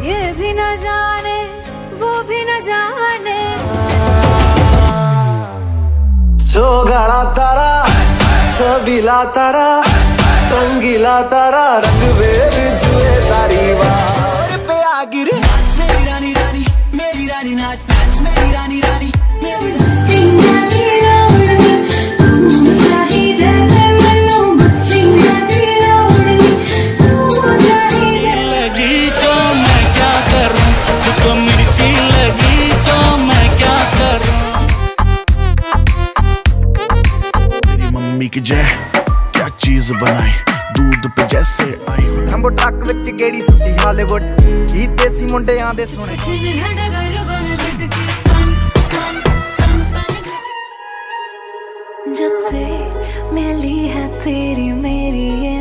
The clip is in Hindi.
ये भी न जाने वो भी न जाने। चोगाड़ा तारा चबीला तारा रंगीला तारा रंग बेर जुए तारी वार पे आ गिरे। मेरी रानी रानी मेरी रानी नाच नाच मेरी रानी रानी मेरी लगी तो मैं क्या करूं, तुझको मिर्ची लगी तो मैं क्या करूं। मेरी मम्मी की जय क्या चीज बनाई, दूध पे जैसे आई। हम ट्रक विच गेड़ी सुटी हालीवुड ई देसी मुंडियां दे सोने। जब से मिली है तेरी मेरी ये